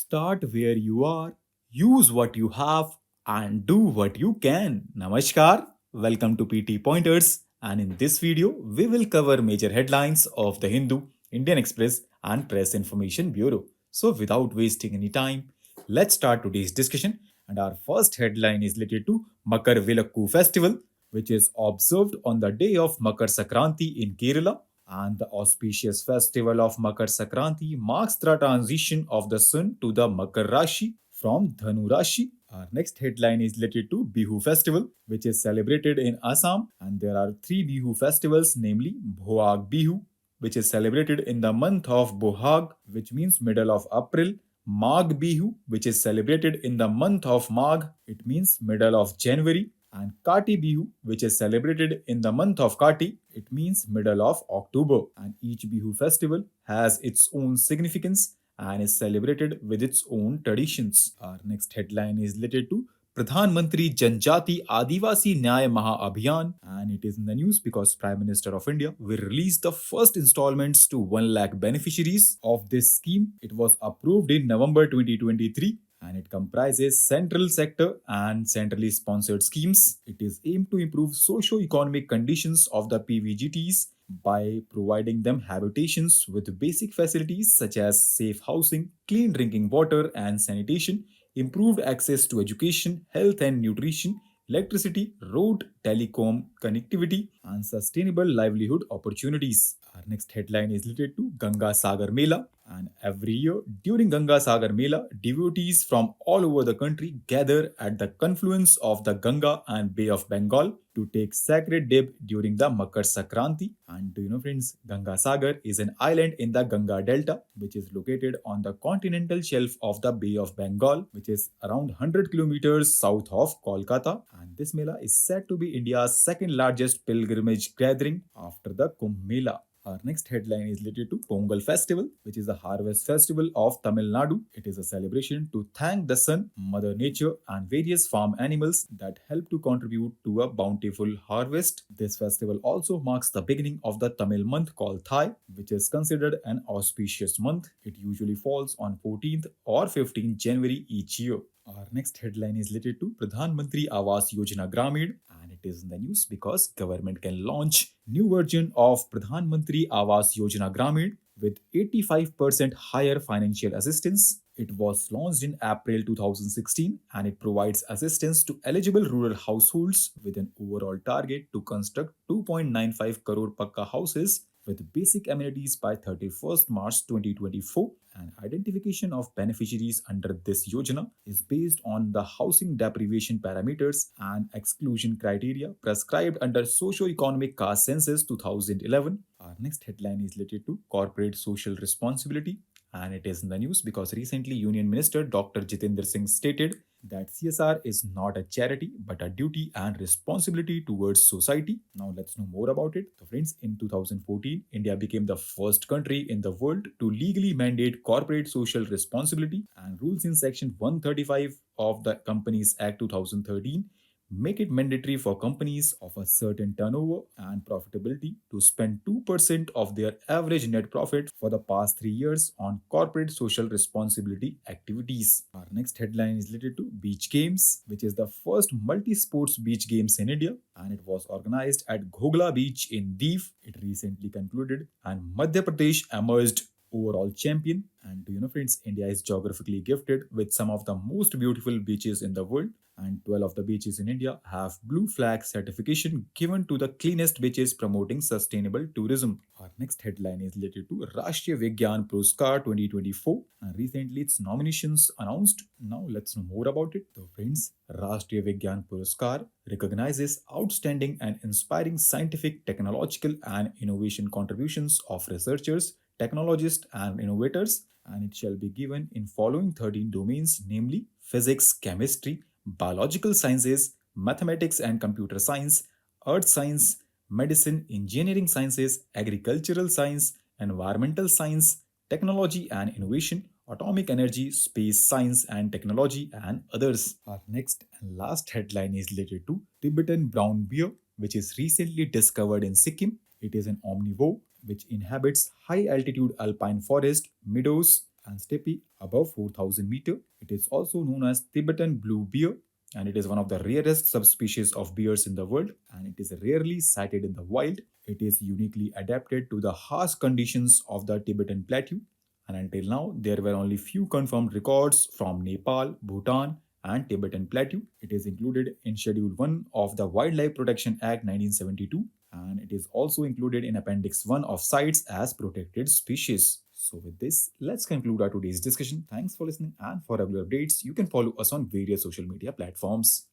Start where you are, use what you have, and do what you can. Namaskar, welcome to PT Pointers, and in this video, we will cover major headlines of the Hindu, Indian Express, and Press Information Bureau. So, without wasting any time, let's start today's discussion. And our first headline is related to Makar Vilakku Festival, which is observed on the day of Makar Sankranti in Kerala, and the auspicious festival of Makar Sankranti marks the transition of the sun to the Makar Rashi from Dhanu Rashi. Our next headline is related to Bihu festival, which is celebrated in Assam, and there are three Bihu festivals, namely Bhoag Bihu, which is celebrated in the month of Bohag, which means middle of April. Magh Bihu, which is celebrated in the month of Magh, it means middle of January, and Kati Bihu, which is celebrated in the month of Kati, it means middle of October. And each Bihu festival has its own significance and is celebrated with its own traditions. Our next headline is related to Pradhan Mantri Janjati Adivasi Nyay Maha Abhiyan, and it is in the news because Prime Minister of India will release the first installments to 1 lakh beneficiaries of this scheme. It was approved in November 2023 and it comprises central sector and centrally sponsored schemes. It is aimed to improve socio-economic conditions of the PVGTs by providing them habitations with basic facilities such as safe housing, clean drinking water and sanitation, improved access to education, health and nutrition, electricity, road, telecom, connectivity, and sustainable livelihood opportunities. Our next headline is related to Ganga Sagar Mela. And every year during Ganga Sagar Mela, devotees from all over the country gather at the confluence of the Ganga and Bay of Bengal to take sacred dip during the Makar Sankranti. And do you know, friends, Ganga Sagar is an island in the Ganga Delta, which is located on the continental shelf of the Bay of Bengal, which is around 100 kilometers south of Kolkata. And this Mela is said to be India's second largest pilgrimage gathering after the Kumbh Mela. Our next headline is related to Pongal Festival, which is the harvest festival of Tamil Nadu. It is a celebration to thank the sun, Mother Nature, and various farm animals that help to contribute to a bountiful harvest. This festival also marks the beginning of the Tamil month called Thai, which is considered an auspicious month. It usually falls on 14th or 15th January each year. Our next headline is related to Pradhan Mantri Awas Yojana Gramin, and it is in the news because government can launch new version of Pradhan Mantri Awas Yojana Gramin with 85% higher financial assistance. It was launched in April 2016 and it provides assistance to eligible rural households with an overall target to construct 2.95 crore Pakka houses with basic amenities by 31st March 2024. And identification of beneficiaries under this yojana is based on the housing deprivation parameters and exclusion criteria prescribed under Socio-Economic Caste Census 2011. Our next headline is related to corporate social responsibility, and it is in the news because recently Union Minister Dr. Jitendra Singh stated that CSR is not a charity but a duty and responsibility towards society. Now let's know more about it. So friends, in 2014, India became the first country in the world to legally mandate corporate social responsibility, and rules in section 135 of the Companies Act 2013 make it mandatory for companies of a certain turnover and profitability to spend 2% of their average net profit for the past 3 years on corporate social responsibility activities. Our next headline is related to Beach Games, which is the first multi-sports beach games in India, and it was organized at Ghogla Beach in Div. It recently concluded and Madhya Pradesh emerged overall champion. And do you know, friends, India is geographically gifted with some of the most beautiful beaches in the world, and 12 of the beaches in India have blue flag certification given to the cleanest beaches promoting sustainable tourism. Our next headline is related to Rashtriya Vigyan Puruskar 2024, and recently its nominations announced. Now let's know more about it. So friends, Rashtriya Vigyan Puruskar recognizes outstanding and inspiring scientific, technological and innovation contributions of researchers, technologists and innovators, and it shall be given in following 13 domains, namely physics, chemistry, biological sciences, mathematics and computer science, earth science, medicine, engineering sciences, agricultural science, environmental science, technology and innovation, atomic energy, space science and technology, and others. Our next and last headline is related to Tibetan brown bear, which is recently discovered in Sikkim. It is an omnivore which inhabits high altitude alpine forest, meadows, and steppe above 4,000 meter. It is also known as Tibetan blue bear, and it is one of the rarest subspecies of bears in the world, and it is rarely sighted in the wild. It is uniquely adapted to the harsh conditions of the Tibetan plateau, and until now there were only few confirmed records from Nepal, Bhutan, and Tibetan Plateau. It is included in Schedule 1 of the Wildlife Protection Act 1972, and it is also included in Appendix 1 of CITES as protected species. So, with this, let's conclude our today's discussion. Thanks for listening, and for regular updates, you can follow us on various social media platforms.